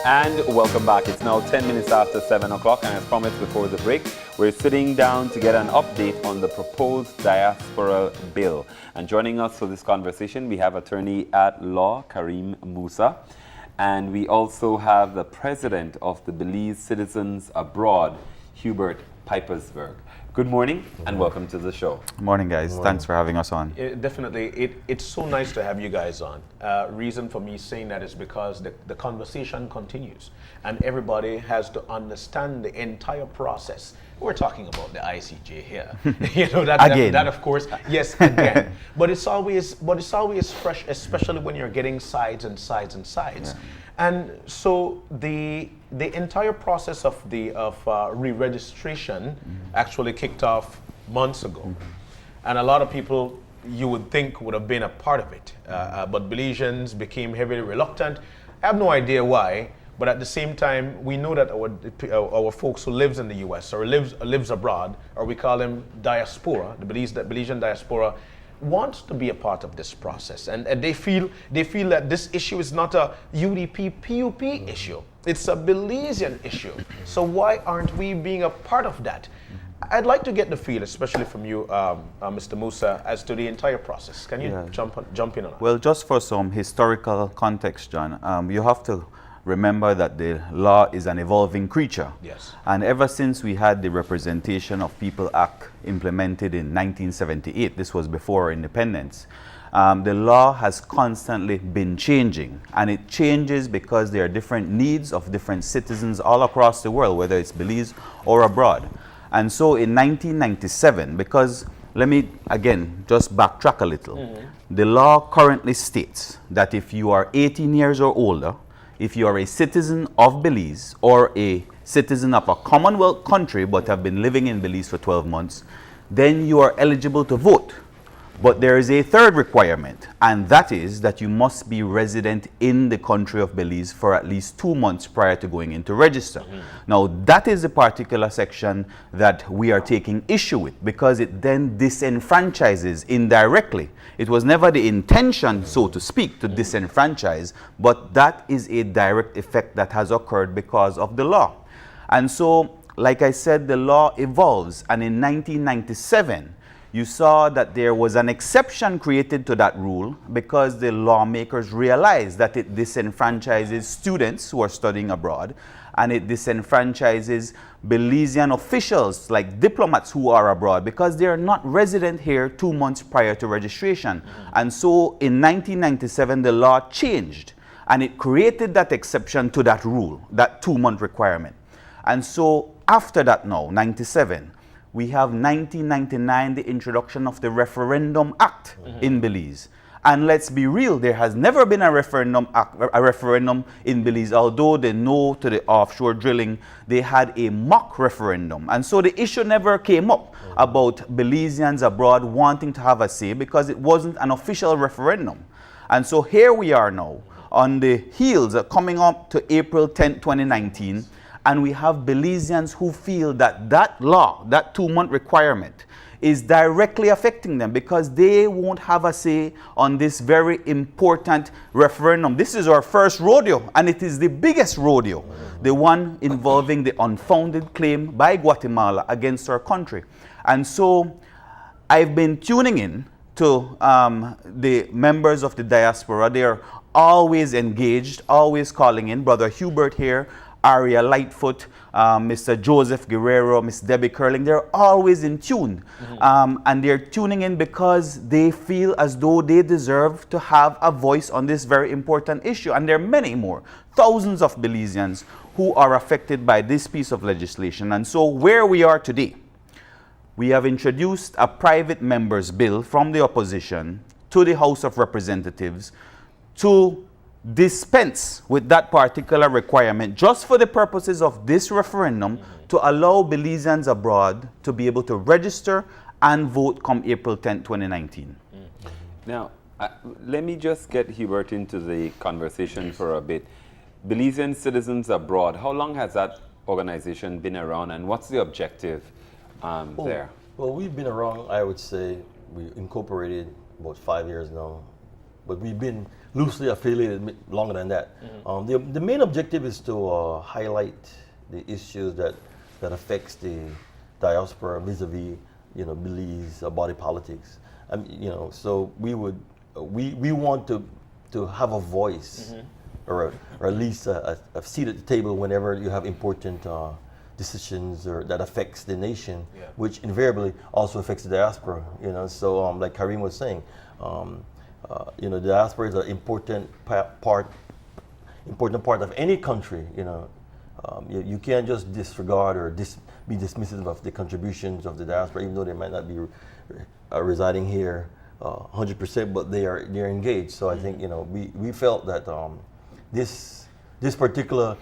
And welcome back. It's now 10 minutes after 7 o'clock, and as promised before the break, we're sitting down to get an update on the proposed Diaspora Bill. And joining us for this conversation, we have attorney at law, Kareem Musa, and we also have the president of the Belize Citizens Abroad, Hubert Pipersburgh. Good morning and welcome to the show. Morning, guys. Morning. Thanks for having us on. Definitely. It's so nice to have you guys on. Reason for me saying that is because the conversation continues and everybody has to understand the entire process. We're talking about the ICJ here. That of course, yes, again. But it's always fresh, especially when you're getting sides and sides and sides. Yeah. And so the entire process of re-registration actually kicked off months ago. And a lot of people you would think would have been a part of it. But Belizeans became heavily reluctant. I have no idea why, but at the same time, we know that our folks who lives in the US or lives abroad, or we call them diaspora, the Belizean Diaspora, wants to be a part of this process, and they feel that this issue is not a UDP-PUP issue. It's a Belizean issue. So why aren't we being a part of that? I'd like to get the feel, especially from you, Mr. Musa, as to the entire process. Can you jump in on that? Well, just for some historical context, John, you have to remember that the law is an evolving creature. Yes. And ever since we had the Representation of People Act implemented in 1978, this was before independence, the law has constantly been changing. And it changes because there are different needs of different citizens all across the world, whether it's Belize or abroad. And so in 1997, because let me again just backtrack a little, the law currently states that if you are 18 years or older, if you are a citizen of Belize or a citizen of a Commonwealth country but have been living in Belize for 12 months, then you are eligible to vote. But there is a third requirement, and that is that you must be resident in the country of Belize for at least 2 months prior to going in to register. Now, that is a particular section that we are taking issue with because it then disenfranchises indirectly. It was never the intention, so to speak, to disenfranchise, but that is a direct effect that has occurred because of the law. And so, like I said, the law evolves, and in 1997, you saw that there was an exception created to that rule because the lawmakers realized that it disenfranchises students who are studying abroad, and it disenfranchises Belizean officials like diplomats who are abroad because they are not resident here 2 months prior to registration. And so in 1997, the law changed and it created that exception to that rule, that 2-month requirement. And so after that now, 97, we have 1999, the introduction of the Referendum Act in Belize. And let's be real, there has never been a referendum in Belize. Although they no to the offshore drilling, they had a mock referendum. And so the issue never came up about Belizeans abroad wanting to have a say because it wasn't an official referendum. And so here we are now on the heels coming up to April 10, 2019. And we have Belizeans who feel that that law, that 2-month requirement, is directly affecting them because they won't have a say on this very important referendum. This is our first rodeo, and it is the biggest rodeo, the one involving the unfounded claim by Guatemala against our country. And so I've been tuning in to the members of the diaspora. They are always engaged, always calling in. Brother Hubert here, Aria Lightfoot, Mr. Joseph Guerrero, Miss Debbie Curling, they're always in tune. And they're tuning in because they feel as though they deserve to have a voice on this very important issue. And there are many more, thousands of Belizeans who are affected by this piece of legislation. And so where we are today, we have introduced a private member's bill from the opposition to the House of Representatives to dispense with that particular requirement just for the purposes of this referendum to allow Belizeans abroad to be able to register and vote come April 10, 2019. Now, let me just get Hubert into the conversation for a bit. Belizean Citizens Abroad, how long has that organization been around and what's the objective there? Well, we've been around, I would say, we incorporated about 5 years now. but we've been loosely affiliated longer than that. The main objective is to highlight the issues that affects the diaspora vis-a-vis, Belize body politics. So we want to have a voice, or at least a seat at the table whenever you have important decisions that affects the nation, which invariably also affects the diaspora. So like Kareem was saying, the diaspora is an important part of any country. You can't just disregard or be dismissive of the contributions of the diaspora, even though they might not be residing here 100%, but they're engaged. So I think we felt that this particular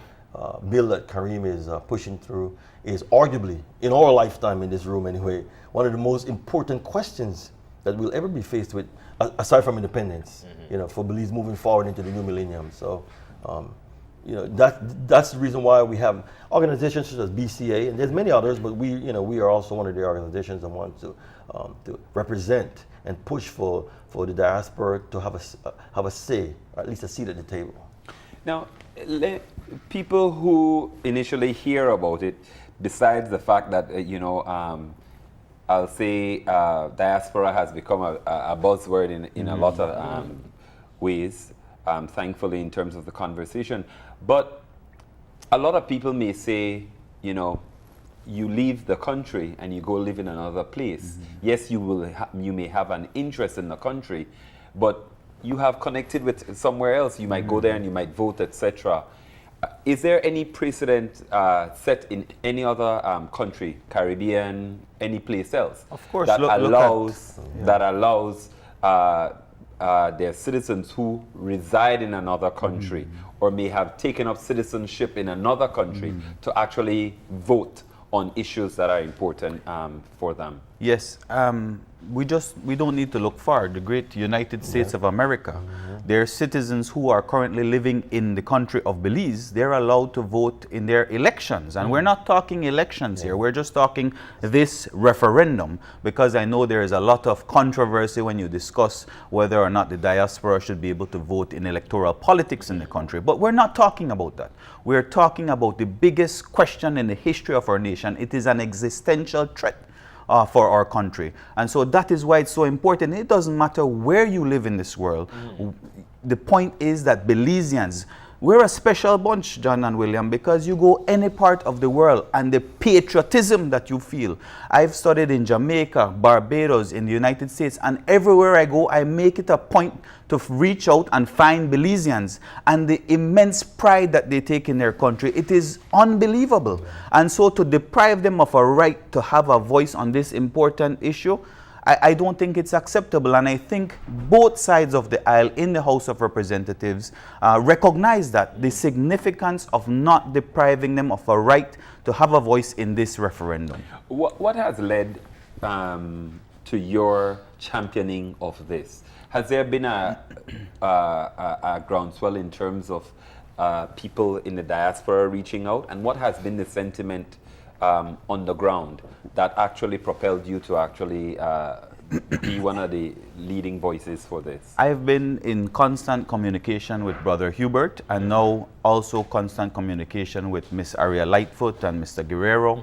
bill that Kareem is pushing through is arguably, in our lifetime in this room anyway, one of the most important questions that we'll ever be faced with, aside from independence, for Belize moving forward into the new millennium. So, that's the reason why we have organizations such as BCA, and there's many others, but we are also one of the organizations that want to represent and push for the diaspora to have a say, or at least a seat at the table. Now, people who initially hear about it, besides the fact that, I'll say diaspora has become a buzzword in a lot of ways, thankfully, in terms of the conversation. But a lot of people may say, you leave the country and you go live in another place. Yes, you may have an interest in the country, but you have connected with somewhere else. You might go there and you might vote, etc. Is there any precedent set in any other country, Caribbean, any place else, of course, that allows their citizens who reside in another country or may have taken up citizenship in another country to actually vote on issues that are important for them? Yes, we don't need to look far. The great United States of America, their citizens who are currently living in the country of Belize, they're allowed to vote in their elections. And we're not talking elections here, we're just talking this referendum, because I know there is a lot of controversy when you discuss whether or not the diaspora should be able to vote in electoral politics in the country. But we're not talking about that. We're talking about the biggest question in the history of our nation. It is an existential threat for our country. And so that is why it's so important. It doesn't matter where you live in this world. The point is that Belizeans, we're a special bunch, John and William, because you go any part of the world and the patriotism that you feel. I've studied in Jamaica, Barbados, in the United States, and everywhere I go, I make it a point to reach out and find Belizeans, and the immense pride that they take in their country, it is unbelievable. And so to deprive them of a right to have a voice on this important issue, I don't think it's acceptable. And I think both sides of the aisle in the House of Representatives recognize that, the significance of not depriving them of a right to have a voice in this referendum. What has led to your championing of this? Has there been a groundswell in terms of people in the diaspora reaching out? And what has been the sentiment on the ground that actually propelled you to actually be one of the leading voices for this? I've been in constant communication with Brother Hubert, and now also constant communication with Miss Aria Lightfoot and Mr. Guerrero.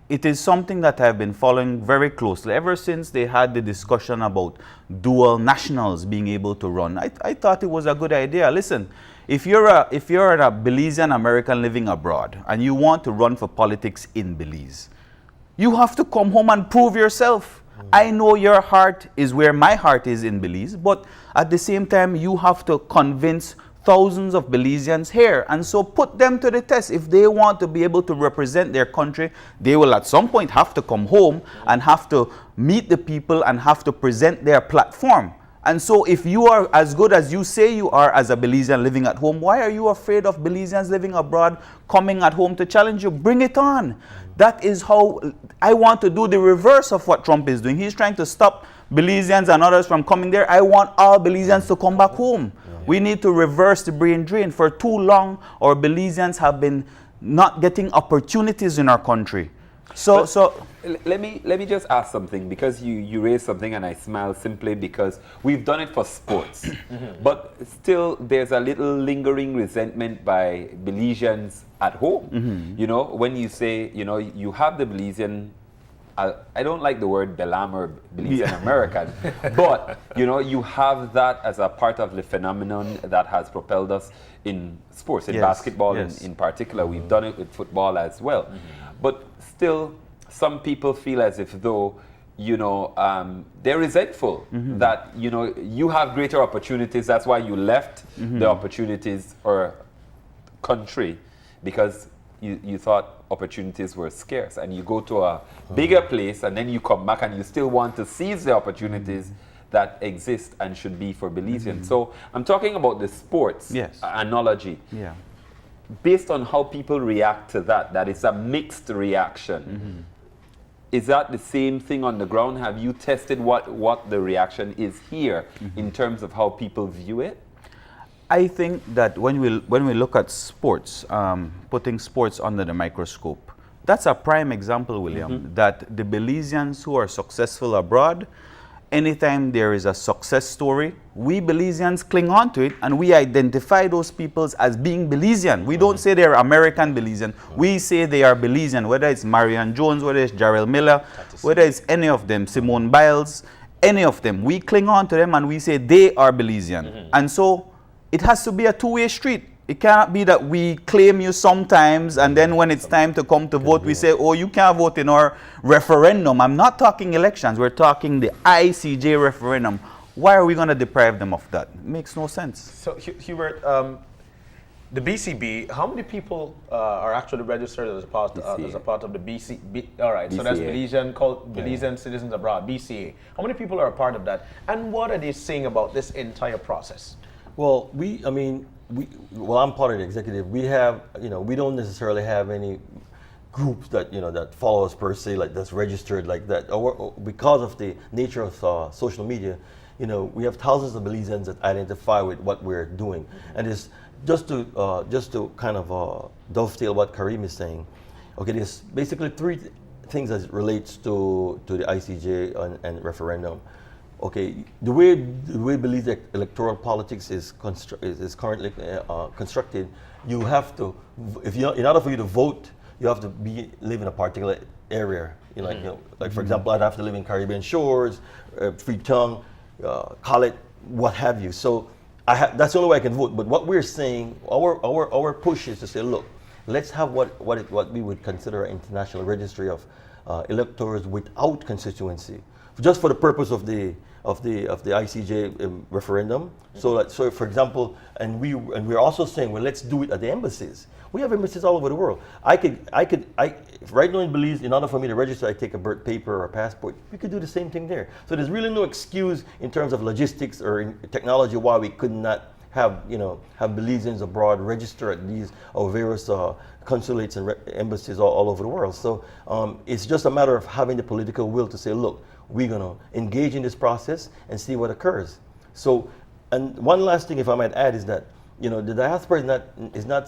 It is something that I've been following very closely ever since they had the discussion about dual nationals being able to run. I thought it was a good idea. Listen, if you're a Belizean American living abroad and you want to run for politics in Belize, you have to come home and prove yourself. I know your heart is where my heart is in Belize, but at the same time, you have to convince thousands of Belizeans here. And so put them to the test. If they want to be able to represent their country, they will at some point have to come home and have to meet the people and have to present their platform. And so if you are as good as you say you are as a Belizean living at home, why are you afraid of Belizeans living abroad coming at home to challenge you? Bring it on. That is how I want to do the reverse of what Trump is doing. He's trying to stop Belizeans and others from coming there. I want all Belizeans to come back home. We need to reverse the brain drain. For too long, our Belizeans have been not getting opportunities in our country. Let me just ask something, because you raised something and I smile simply because we've done it for sports, but still there's a little lingering resentment by Belizeans at home. You know, when you say, you know, you have the Belizean, I don't like the word Belam or Belizean American, but you know, you have that as a part of the phenomenon that has propelled us in sports, in basketball in particular. We've done it with football as well. But still, some people feel as if though, you know, they're resentful that, you know, you have greater opportunities. That's why you left the opportunities or country, because you thought opportunities were scarce, and you go to a bigger place and then you come back and you still want to seize the opportunities that exist and should be for Belizeans. So I'm talking about the sports analogy. Yeah. Based on how people react to that is a mixed reaction. Is that the same thing on the ground? Have you tested what the reaction is here in terms of how people view it? I think that when we look at sports, putting sports under the microscope, that's a prime example, William, that the Belizeans who are successful abroad, anytime there is a success story, we Belizeans cling on to it and we identify those peoples as being Belizean. We don't say they're American Belizean. We say they are Belizean, whether it's Marion Jones, whether it's Jarrell Miller, whether it's any of them, Simone Biles, any of them. We cling on to them and we say they are Belizean. And so it has to be a two-way street. It cannot be that we claim you sometimes and then when it's time to come to vote, we say, oh, you can't vote in our referendum. I'm not talking elections. We're talking the ICJ referendum. Why are we going to deprive them of that? It makes no sense. So, Hubert, the BCB, how many people are actually registered as a part of the BC? All right, BCA. So that's Belizean Citizens Abroad, BCA. How many people are a part of that? And what are they saying about this entire process? Well, I'm part of the executive. We have, we don't necessarily have any groups that, that follow us per se, like that's registered like that. Or because of the nature of social media, we have thousands of Belizeans that identify with what we're doing. And it's just to kind of dovetail what Kareem is saying. Okay, there's basically three things as it relates to the ICJ and referendum. Okay, the way Belize electoral politics is currently constructed, you have to, in order for you to vote, you have to live in a particular area. Like for example, I'd have to live in Caribbean Shores, Freetown, Collet, what have you. So that's the only way I can vote. But what we're saying, our push is to say, look, let's have what we would consider an international registry of electors without constituency, just for the purpose of the ICJ referendum. So for example, and we're also saying, well, let's do it at the embassies. We have embassies all over the world. I could right now in Belize, in order for me to register, I take a birth paper or a passport. We could do the same thing there. So there's really no excuse in terms of logistics or in technology why we could not have Belizeans abroad register at these various consulates and embassies all over the world. So it's just a matter of having the political will to say, look, we're going to engage in this process and see what occurs. So, and one last thing, if I might add, is that the diaspora is not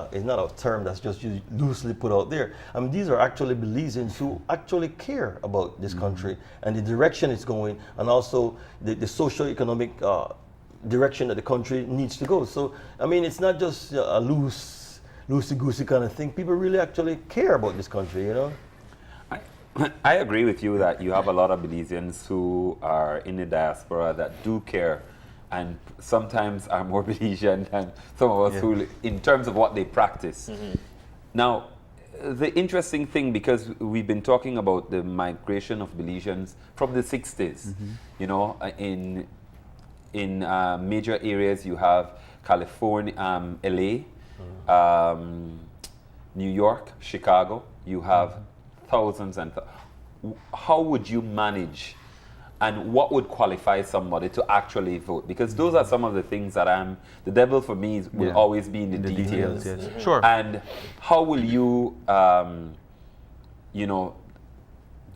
a term that's just loosely put out there. I mean, these are actually Belizeans who actually care about this country and the direction it's going, and also the socio-economic direction that the country needs to go. So, I mean, it's not just a loosey-goosey kind of thing. People really actually care about this country, I agree with you that you have a lot of Belizeans who are in the diaspora that do care and sometimes are more Belizean than some of us who, in terms of what they practice. Now, the interesting thing, because we've been talking about the migration of Belizeans from the 60s, in major areas you have California, LA, New York, Chicago, you have thousands and how would you manage and what would qualify somebody to actually vote? Because those are some of the things that the devil for me will always be in the details. Sure. And how will you,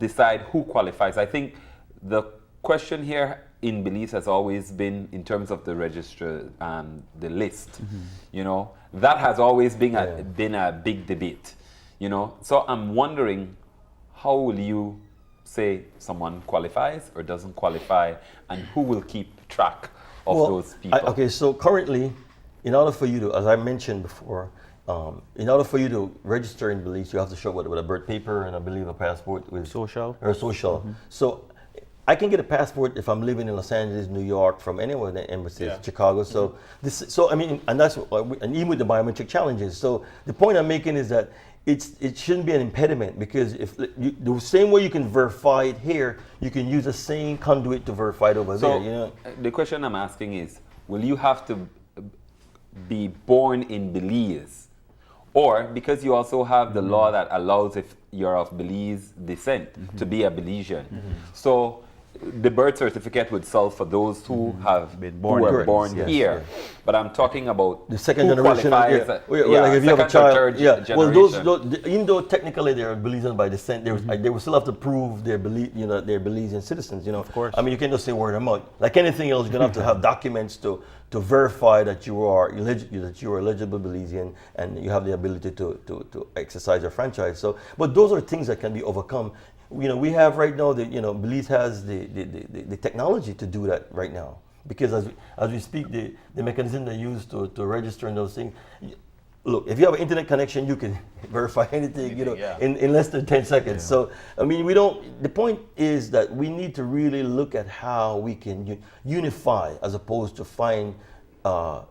decide who qualifies? I think the question here in Belize has always been in terms of the register and the list. That has always been a big debate. So I'm wondering how will you say someone qualifies or doesn't qualify, and who will keep track of those people? Okay, so currently, in order for you to, as I mentioned before, in order for you to register in Belize, you have to show up with a birth paper and I believe a passport with Social. or social. So I can get a passport if I'm living in Los Angeles, New York, from anywhere in the embassies, Chicago. So so I mean, and that's and even with the biometric challenges. So the point I'm making is that it shouldn't be an impediment, because if the same way you can verify it here, you can use the same conduit to verify it over there. You know. The question I'm asking is, will you have to be born in Belize, or because you also have the law that allows, if you're of Belize descent, to be a Belizean? So the birth certificate would serve for those who have Been born who were here. born Yes, here. But I'm talking about The second who generation, qualifies, like if you have a second or child, third generation. Well, those, even though technically they are Belizean by descent, they will still have to prove they're they're Belizean citizens. You know, Of course. I mean, you can't just say word of mouth. Like anything else, you're gonna have to have documents to verify that you are eligible Belizean and you have the ability to exercise your franchise. So, but those are things that can be overcome. You know, we have right now Belize has the technology to do that right now, because as we speak, the mechanism they use to register and those things. Look, if you have an internet connection, you can verify anything, in less than 10 seconds. So, I mean, the point is that we need to really look at how we can unify as opposed to find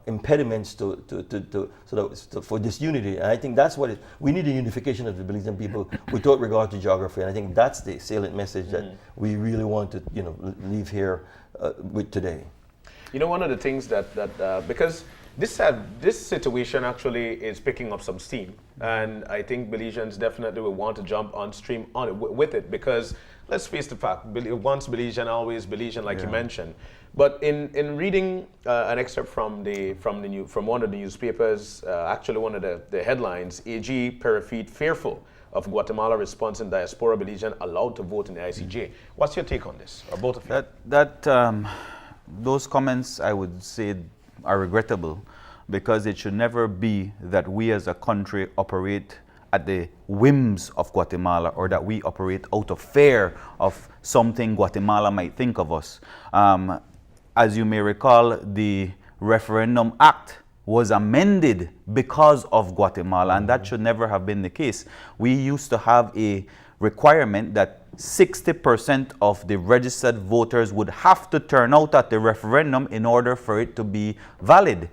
impediments for this unity. And I think that's what we need, a unification of the Belizean people without regard to geography. And I think that's the salient message that we really want to, leave here with today. You know, one of the things that because this situation actually is picking up some steam, and I think Belizeans definitely will want to jump on stream on it with it, because let's face the fact, once Belizean, always Belizean, like you mentioned. But in reading an excerpt from one of the newspapers, actually one of the headlines, AG Perifeed fearful of Guatemala response in Diaspora Belizean allowed to vote in the ICJ. What's your take on this, or both of you? Those comments, I would say, are regrettable, because it should never be that we as a country operate at the whims of Guatemala, or that we operate out of fear of something Guatemala might think of us. As you may recall, the Referendum Act was amended because of Guatemala, and that should never have been the case. We used to have a requirement that 60% of the registered voters would have to turn out at the referendum in order for it to be valid.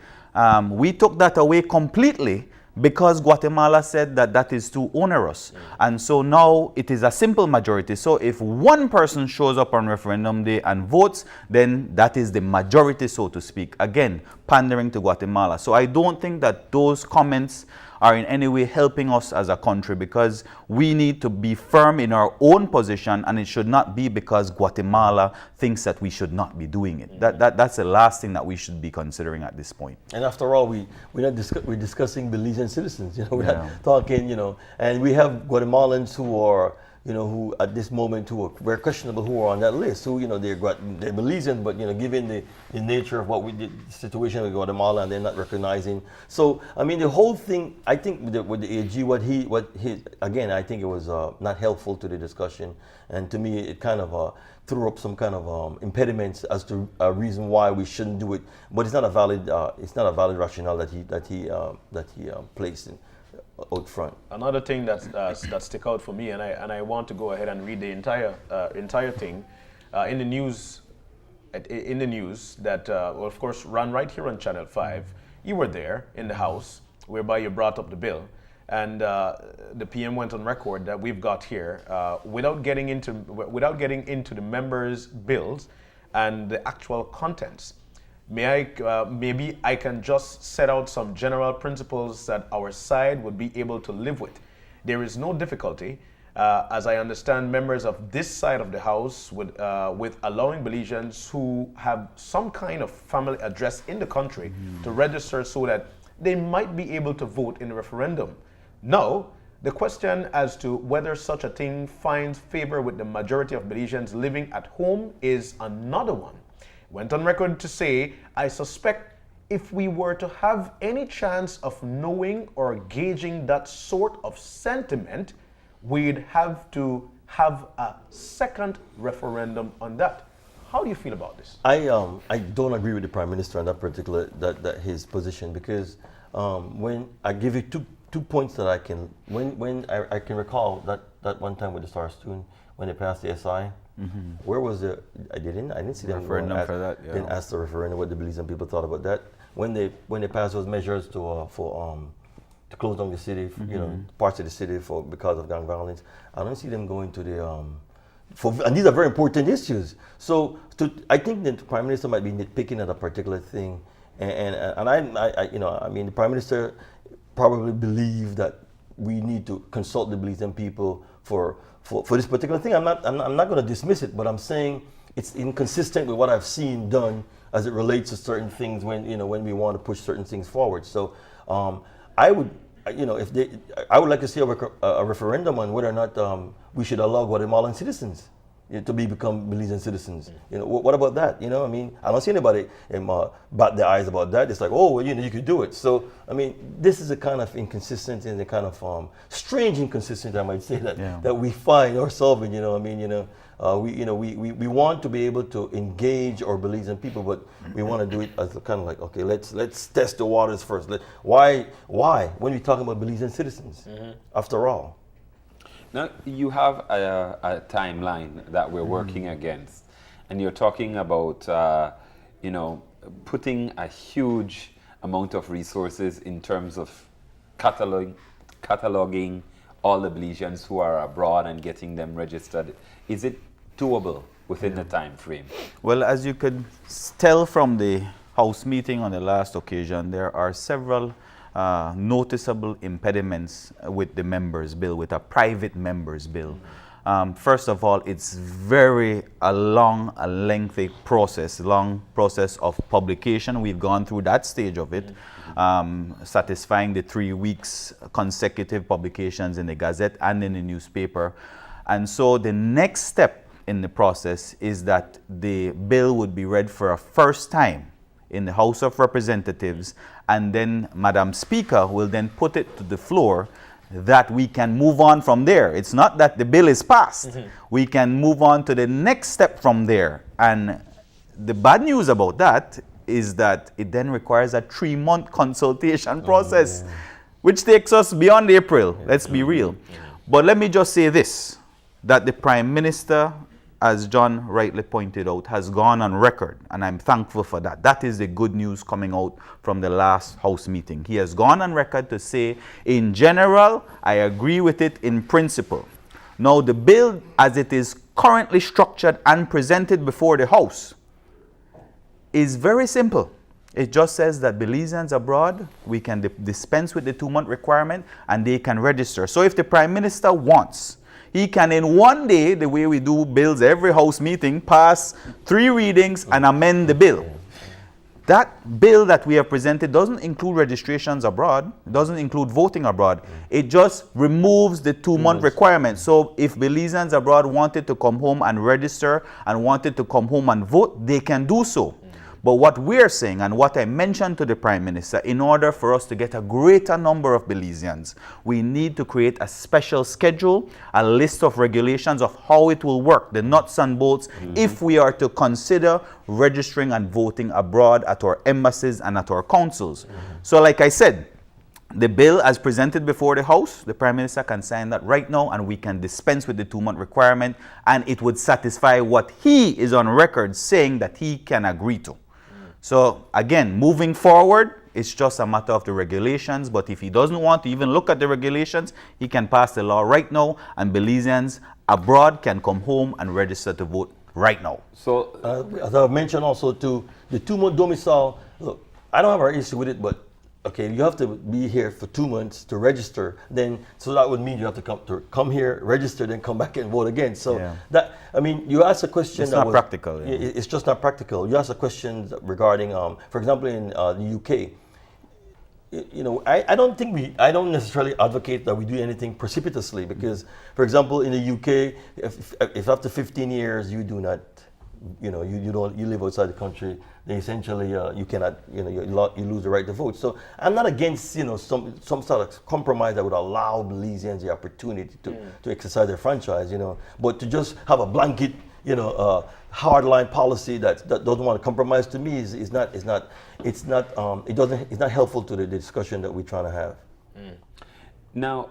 We took that away completely because Guatemala said that that is too onerous. And so now it is a simple majority. So if one person shows up on referendum day and votes, then that is the majority, so to speak. Again, pandering to Guatemala. So I don't think that those comments are in any way helping us as a country, because we need to be firm in our own position, and it should not be because Guatemala thinks that we should not be doing it. That's the last thing that we should be considering at this point. And after all, we're discussing Belizean citizens. We're not talking. And we have Guatemalans who are, who at this moment who are very questionable, who are on that list, who they're Belizean, but given the nature of what we did, the situation with Guatemala, and they're not recognizing. So I mean, the whole thing, I think with the AG, what he again, I think it was not helpful to the discussion, and to me it kind of threw up some kind of impediments as to a reason why we shouldn't do it. But it's not a valid rationale that he placed in out front. Another thing that stick out for me, and I want to go ahead and read the entire thing in the news. In the news that of course ran right here on Channel 5. You were there in the House, whereby you brought up the bill, and the PM went on record that we've got here without getting into the members' bills and the actual contents. Maybe I can just set out some general principles that our side would be able to live with. There is no difficulty, as I understand, members of this side of the House with allowing Belizeans who have some kind of family address in the country to register so that they might be able to vote in the referendum. Now, the question as to whether such a thing finds favor with the majority of Belizeans living at home is another one. Went on record to say, I suspect if we were to have any chance of knowing or gauging that sort of sentiment, we'd have to have a second referendum on that. How do you feel about this? I don't agree with the Prime Minister on that particular that his position, because when I give you two points that I can I can recall that one time with the Star Student when they passed the SI. Where was the I didn't see them Referendum for that, yeah. Didn't ask the referendum what the Belizean people thought about that when they passed those measures to close down the city, you know, parts of the city because of gang violence. I don't see them going to the and these are very important issues. So I think that the Prime Minister might be nitpicking at a particular thing, and I you know, I mean, the Prime Minister probably believe that we need to consult the Belizean people for this particular thing. I'm not going to dismiss it, but I'm saying it's inconsistent with what I've seen done as it relates to certain things when we want to push certain things forward. So I would, you know, I would like to see a referendum on whether or not we should allow Guatemalan citizens to become Belizean citizens. You know, what about that? You know, I mean, I don't see anybody bat their eyes about that. It's like, oh, well, you know, you could do it. So, I mean, this is a kind of inconsistent and a kind of strange inconsistency, I might say, that we find ourselves in. You know, I mean, we want to be able to engage our Belizean people, but we want to do it as kind of like, okay, let's test the waters first. Why? When we're talking about Belizean citizens, after all. Now, you have a timeline that we're working against, and you're talking about, putting a huge amount of resources in terms of cataloging all the Belizeans who are abroad and getting them registered. Is it doable within the time frame? Well, as you could tell from the House meeting on the last occasion, there are several noticeable impediments with the members' bill, with a private members' bill. First of all, it's a lengthy process, long process of publication. We've gone through that stage of it, satisfying the 3 weeks consecutive publications in the Gazette and in the newspaper. And so the next step in the process is that the bill would be read for a first time in the House of Representatives, and then Madam Speaker will then put it to the floor that we can move on from there. It's not that the bill is passed. We can move on to the next step from there. And the bad news about that is that it then requires a 3-month consultation process, which takes us beyond April. Let's be real. But let me just say this, that the Prime Minister, as John rightly pointed out, has gone on record, and I'm thankful for that. That is the good news coming out from the last House meeting. He has gone on record to say, in general, I agree with it in principle. Now, the bill, as it is currently structured and presented before the House, is very simple. It just says that Belizeans abroad, we can dispense with the 2-month requirement, and they can register. So if the Prime Minister wants, he can in one day, the way we do bills every House meeting, pass 3 readings and amend the bill. That bill that we have presented doesn't include registrations abroad, doesn't include voting abroad. It just removes the 2-month requirement. So if Belizeans abroad wanted to come home and register and wanted to come home and vote, they can do so. But what we're saying, and what I mentioned to the Prime Minister, in order for us to get a greater number of Belizeans, we need to create a special schedule, a list of regulations of how it will work, the nuts and bolts, if we are to consider registering and voting abroad at our embassies and at our councils. So like I said, the bill as presented before the House, the Prime Minister can sign that right now, and we can dispense with the 2-month requirement, and it would satisfy what he is on record saying that he can agree to. So again, moving forward, it's just a matter of the regulations, but if he doesn't want to even look at the regulations, he can pass the law right now, and Belizeans abroad can come home and register to vote right now. So, as I've mentioned also too, the 2-month domicile, look, I don't have an issue with it, but okay, you have to be here for 2 months to register. Then, so that would mean you have to come here, register, then come back and vote again. So that, I mean, you asked a question. It's not practical. It's just not practical. You asked a question regarding, for example, in the UK. You know, I don't necessarily advocate that we do anything precipitously, because, for example, in the UK, if after 15 years you do not you live outside the country, then essentially you cannot, you lose the right to vote. So I'm not against, some sort of compromise that would allow Belizeans the opportunity to exercise their franchise, but to just have a blanket, hardline policy that doesn't want to compromise, to me is not helpful to the discussion that we're trying to have. Now,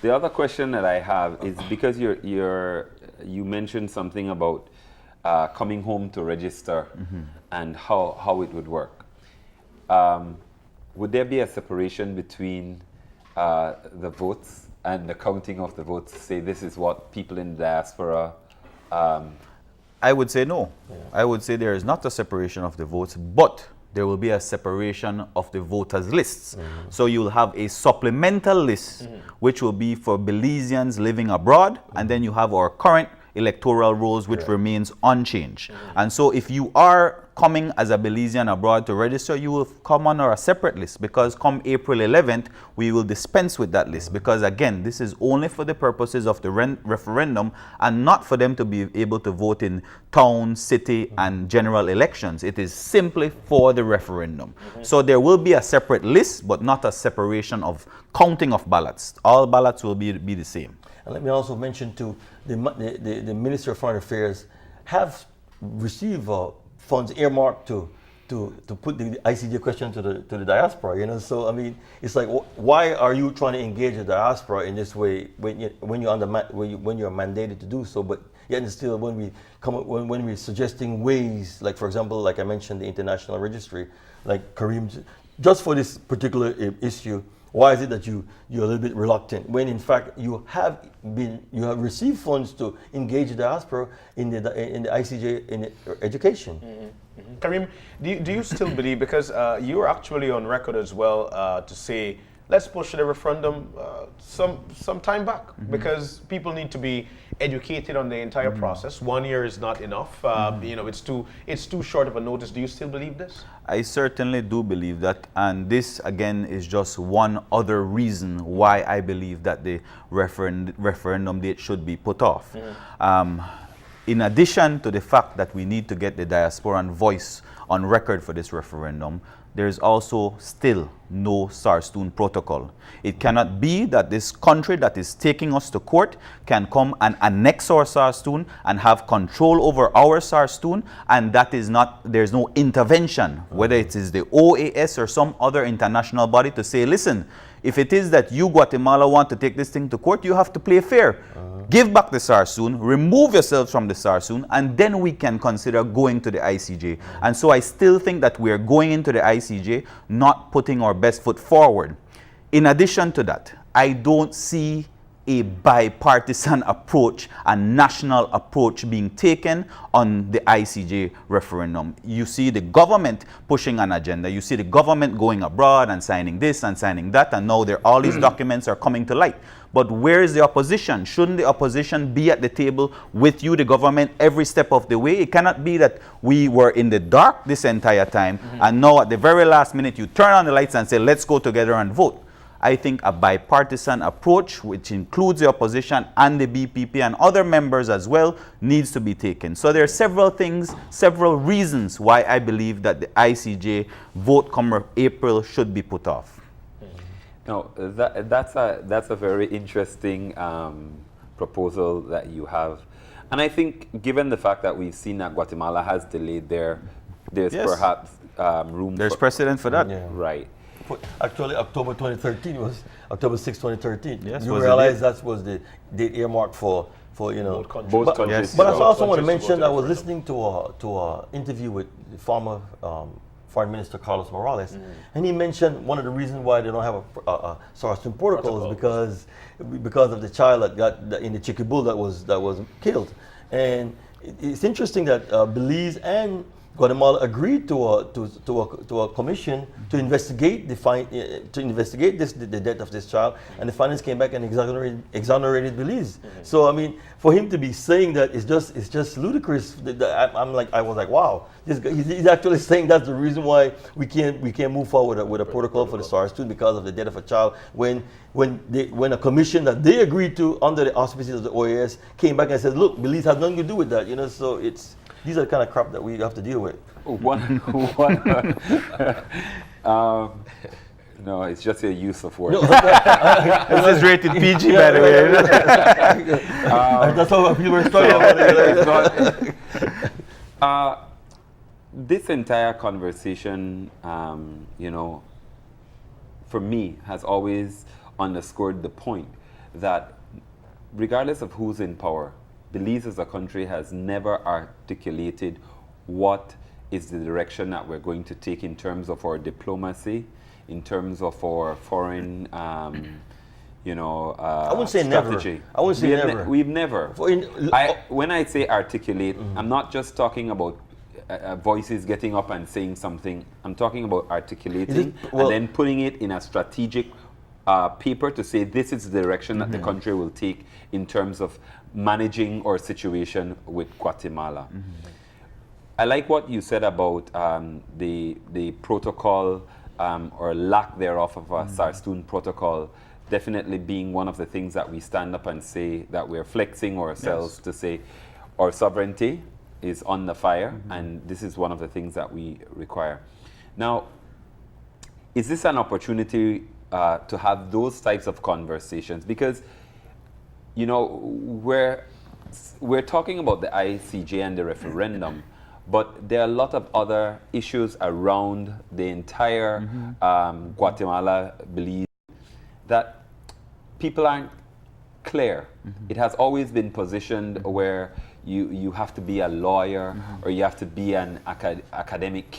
the other question that I have is, because you mentioned something about coming home to register and how it would work. Would there be a separation between the votes and the counting of the votes to say this is what people in the diaspora? I would say no. Yeah. I would say there is not a separation of the votes, but there will be a separation of the voters' lists. So you'll have a supplemental list, which will be for Belizeans living abroad, and then you have our current electoral rolls, which remains unchanged. And so if you are coming as a Belizean abroad to register, you will come on a separate list, because come April 11th, we will dispense with that list, because again, this is only for the purposes of the referendum and not for them to be able to vote in town, city, and general elections. It is simply for the referendum. So there will be a separate list, but not a separation of counting of ballots. All ballots will be the same. And let me also mention too, the Minister of Foreign Affairs have received funds earmarked to put the ICJ question to the diaspora. So I mean, it's like, why are you trying to engage the diaspora in this way when you're mandated to do so? But yet still, when we're suggesting ways, like for example, like I mentioned, the international registry, like Kareem, just for this particular issue. Why is it that you're a little bit reluctant when in fact you have received funds to engage the diaspora in the ICJ in education? Kareem, do you still believe, because you are actually on record as well to say, let's push the referendum some time back, because people need to be educated on the entire process. 1 year is not enough. It's too short of a notice. Do you still believe this? I certainly do believe that, and this again is just one other reason why I believe that the referendum date should be put off. In addition to the fact that we need to get the diasporan voice on record for this referendum, there is also still no Sarstoon protocol. It cannot be that this country that is taking us to court can come and annex our Sarstoon and have control over our Sarstoon, and that is not, there's no intervention, whether it is the OAS or some other international body, to say, listen, if it is that you, Guatemala, want to take this thing to court, you have to play fair. Give back the Sarstoon, remove yourselves from the Sarstoon, and then we can consider going to the ICJ. And so I still think that we are going into the ICJ, not putting our best foot forward. In addition to that, I don't see a bipartisan approach, a national approach being taken on the ICJ referendum. You see the government pushing an agenda. You see the government going abroad and signing this and signing that, and now all these documents are coming to light. But where is the opposition? Shouldn't the opposition be at the table with you, the government, every step of the way? It cannot be that we were in the dark this entire time, and now at the very last minute you turn on the lights and say, let's go together and vote. I think a bipartisan approach, which includes the opposition and the BPP and other members as well, needs to be taken. So there are several things, several reasons why I believe that the ICJ vote come April should be put off. No, that's a very interesting proposal that you have. And I think, given the fact that we've seen that Guatemala has delayed there's perhaps room. There's precedent for that. Yeah. Right. Actually, October 2013 was October 6, 2013. Yes, you realize that was the date earmarked for both countries. Both countries. But I also want to mention, I was listening to an interview with the former Foreign Minister Carlos Morales, and he mentioned one of the reasons why they don't have a Sarstoon protocol is because of the child that got in the Chiquibull that was killed. And it's interesting that Belize and Guatemala agreed to a commission to investigate the death of this child, and the findings came back and exonerated Belize. So I mean, for him to be saying that it's just ludicrous. I was like, wow, this guy, he's actually saying that's the reason why we can't move forward with a protocol for the Sarstoon, because of the death of a child, when when a commission that they agreed to under the auspices of the OAS came back and said, look, Belize has nothing to do with that, you know, so these are the kind of crap that we have to deal with. No, it's just a use of words. This is rated PG, by the way. That's how people are struggling. This entire conversation, you know, for me, has always underscored the point that regardless of who's in power, Belize as a country has never articulated what is the direction that we're going to take in terms of our diplomacy, in terms of our foreign, you know, I wouldn't say strategy. never. I wouldn't say never. We've never. When I say articulate, I'm not just talking about voices getting up and saying something. I'm talking about articulating and then putting it in a strategic paper to say this is the direction that the country will take in terms of managing our situation with Guatemala. I like what you said about the protocol or lack thereof of a Sarstoon protocol definitely being one of the things that we stand up and say that we're flexing ourselves to say our sovereignty is under fire and this is one of the things that we require. Now, is this an opportunity to have those types of conversations? Because, you know, we're talking about the ICJ and the referendum, but there are a lot of other issues around the entire Guatemala, Belize, that people aren't clear. It has always been positioned where you have to be a lawyer or you have to be an academic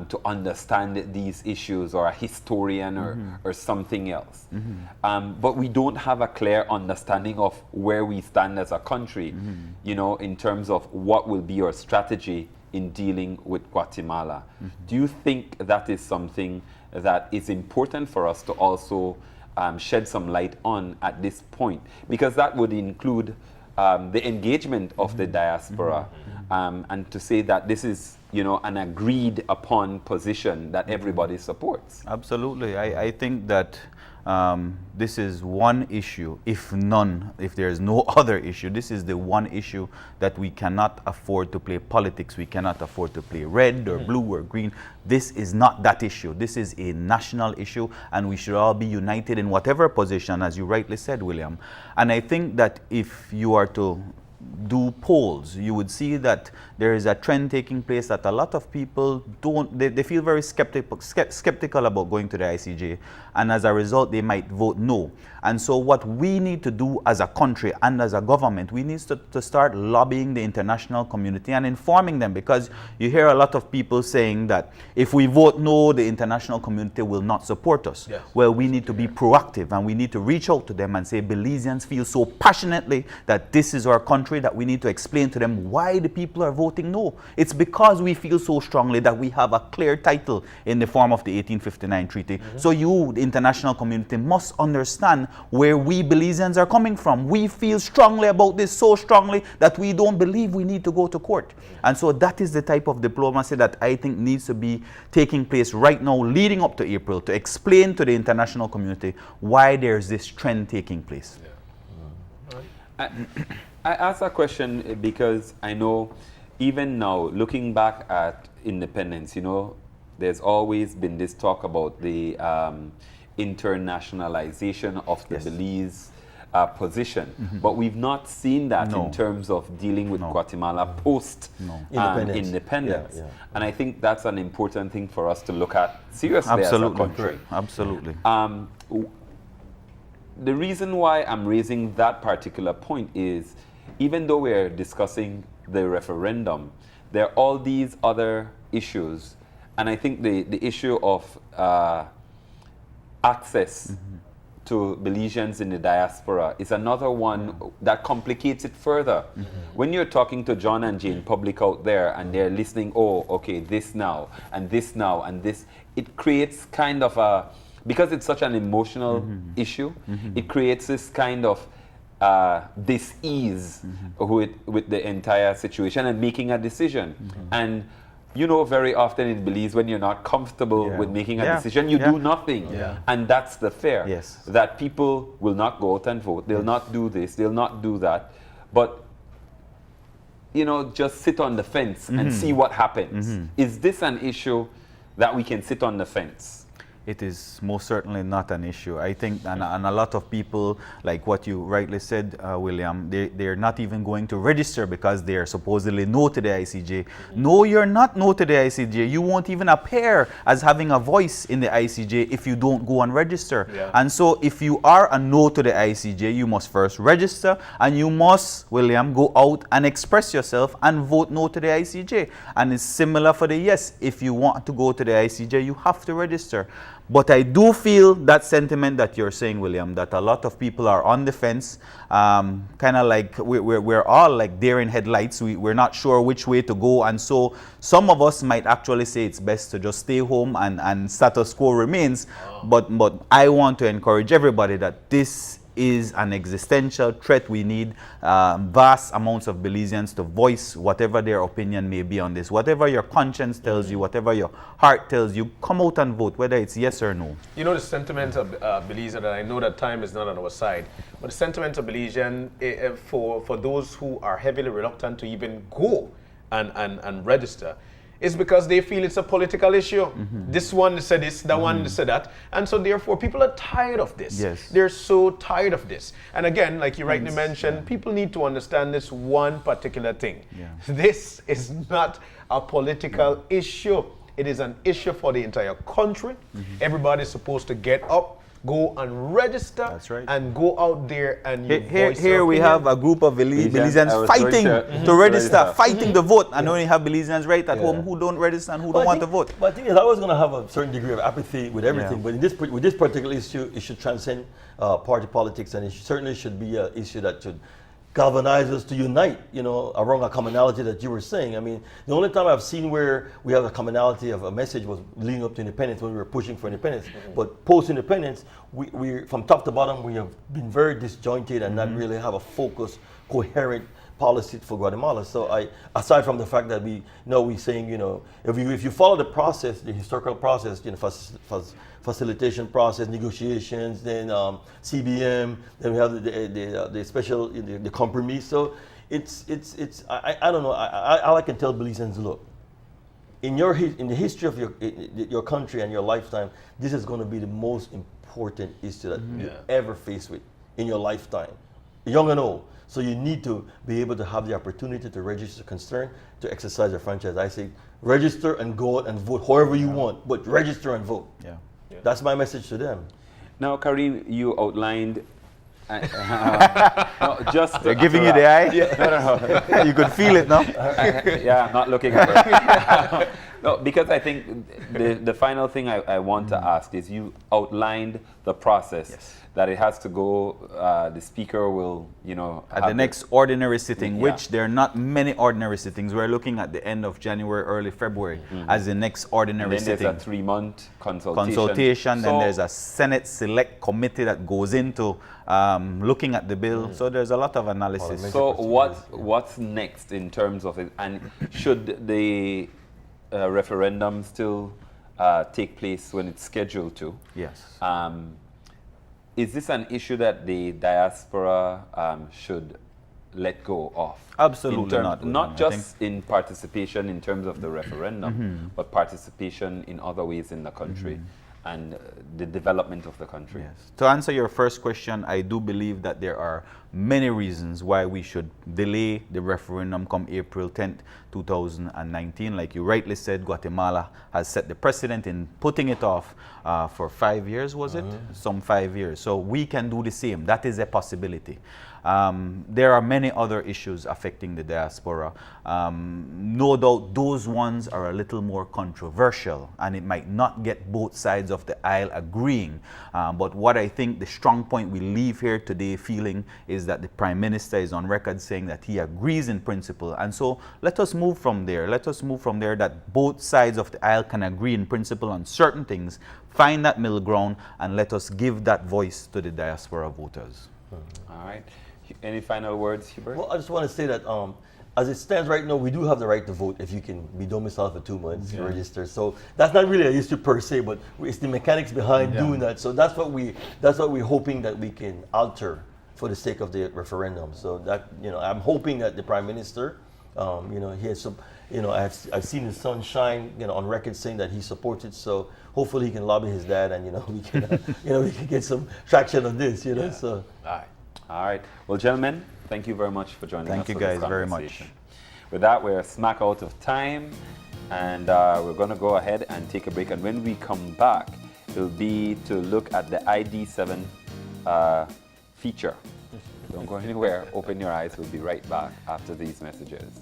to understand these issues, or a historian or something else. But we don't have a clear understanding of where we stand as a country, you know, in terms of what will be our strategy in dealing with Guatemala. Do you think that is something that is important for us to also shed some light on at this point? Because that would include the engagement of the diaspora, and to say that this is, you know, an agreed upon position that everybody supports. Absolutely. I think that this is one issue, if there's no other issue, this is the one issue that we cannot afford to play politics. We cannot afford to play red or blue or green. This is not that issue. This is a national issue, and we should all be united in whatever position, as you rightly said, William. And I think that if you are to do polls, you would see that there is a trend taking place that a lot of people they feel very skeptical about going to the ICJ, and as a result they might vote no. And so what we need to do as a country and as a government, we need to start lobbying the international community and informing them, because you hear a lot of people saying that if we vote no, the international community will not support us. Yes. Well, we need to be proactive, and we need to reach out to them and say, Belizeans feel so passionately that this is our country, that we need to explain to them why the people are voting no. It's because we feel so strongly that we have a clear title in the form of the 1859 treaty. So you, the international community, must understand where we Belizeans are coming from. We feel strongly about this, so strongly that we don't believe we need to go to court. And so that is the type of diplomacy that I think needs to be taking place right now, leading up to April, to explain to the international community why there's this trend taking place. I ask a question because I know even now, looking back at independence, you know, there's always been this talk about the internationalization of the Belize position. But we've not seen that in terms of dealing with Guatemala post independence. And I think that's an important thing for us to look at seriously as a country. Absolutely. The reason why I'm raising that particular point is, even though we're discussing the referendum, there are all these other issues. And I think the issue of access to Belizeans in the diaspora is another one that complicates it further. When you're talking to John and Jane public out there and they're listening, oh, okay, this now, and this now, and this, it creates kind of a, because it's such an emotional issue, it creates this kind of dis-ease with the entire situation and making a decision. And you know, very often in Belize, when you're not comfortable with making a decision, you do nothing. Yeah. And that's the fear. Yes. That people will not go out and vote. They'll not do this. They'll not do that. But, you know, just sit on the fence and see what happens. Is this an issue that we can sit on the fence? It is most certainly not an issue. I think, and a lot of people, like what you rightly said, William, they're not even going to register because they're supposedly no to the ICJ. No, you're not no to the ICJ. You won't even appear as having a voice in the ICJ if you don't go and register. Yeah. And so if you are a no to the ICJ, you must first register, and you must, William, go out and express yourself and vote no to the ICJ. And it's similar for the yes. If you want to go to the ICJ, you have to register. But I do feel that sentiment that you're saying, William, that a lot of people are on the fence, kind of like we're all like deer in headlights. We're not sure which way to go. And so some of us might actually say it's best to just stay home and status quo remains. But I want to encourage everybody that this is an existential threat. We need vast amounts of Belizeans to voice whatever their opinion may be on this. Whatever your conscience tells you, whatever your heart tells you, come out and vote, whether it's yes or no. You know, the sentiment of Belizean, and I know that time is not on our side, but the sentiment of Belizean for those who are heavily reluctant to even go and register is because they feel it's a political issue. This one said this, that one said that. And so therefore people are tired of this. Yes. They're so tired of this. And again, like you rightly mentioned, people need to understand this one particular thing. Yeah. This is not a political issue. It is an issue for the entire country. Everybody's supposed to get up, go and register. That's right. And go out there and Here we have a group of Belizeans fighting to register, fighting the vote. And only have Belizeans right at home who don't register and who don't want to vote. But I think it's always going to have a certain degree of apathy with everything. But with this particular issue, it should transcend party politics, and it certainly should be an issue that should galvanize us to unite, you know, around a commonality that you were saying. I mean, the only time I've seen where we have a commonality of a message was leading up to independence, when we were pushing for independence. But post-independence, we from top to bottom, we have been very disjointed and not really have a focused, coherent policy for Guatemala. So aside from the fact that we saying, you know, if you follow the process, the historical process, you know, facilitation process, negotiations, then CBM, then we have the special, the compromise. So I don't know. All I can tell Belizeans, look, in the history of your country and your lifetime, this is going to be the most important issue that you ever face with in your lifetime, young and old. So you need to be able to have the opportunity to register concern, to exercise your franchise. I say register and go out and vote however you want, but register and vote. Yeah. That's my message to them. Now, Kareem, you outlined no, just They're giving you the eye? No. You could feel it, no? Yeah, I'm not looking at it. No, because I think the final thing I want to ask is, you outlined the process, that it has to go, the speaker will, you know, at the next ordinary sitting, which there are not many ordinary sittings. We're looking at the end of January, early February as the next ordinary sitting. There's a 3-month consultation. Then there's a Senate Select Committee that goes into looking at the bill. So there's a lot of analysis. So what's next in terms of it? And should the referendum still take place when it's scheduled to? Yes. Is this an issue that the diaspora should let go of? Absolutely not. Not just in participation in terms of the referendum, but participation in other ways in the country and the development of the country. Yes. To answer your first question, I do believe that there are many reasons why we should delay the referendum come April 10th, 2019. Like you rightly said, Guatemala has set the precedent in putting it off for 5 years, was it? Some 5 years. So we can do the same. That is a possibility. There are many other issues affecting the diaspora. No doubt those ones are a little more controversial, and it might not get both sides of the aisle agreeing. But what I think the strong point we leave here today feeling is that the Prime Minister is on record saying that he agrees in principle. And so let us move from there. Let us move from there that both sides of the aisle can agree in principle on certain things, find that middle ground, and let us give that voice to the diaspora voters. All right. Any final words, Hubert? Well, I just want to say that as it stands right now, we do have the right to vote if you can be domiciled for 2 months, register. So that's not really an issue per se, but it's the mechanics behind doing that. So that's what we're hoping that we can alter for the sake of the referendum. So that, I'm hoping that the Prime Minister, he has some, I've seen his son shine, on record saying that he supports it. So hopefully he can lobby his dad, and we can, we can get some traction on this. So. All right. Well, gentlemen, thank you very much for joining us. Thank you for this guys very much. conversation. With that, we're smack out of time, and we're going to go ahead and take a break. And when we come back, it'll be to look at the ID7 feature. Don't go anywhere. Open your eyes. We'll be right back after these messages.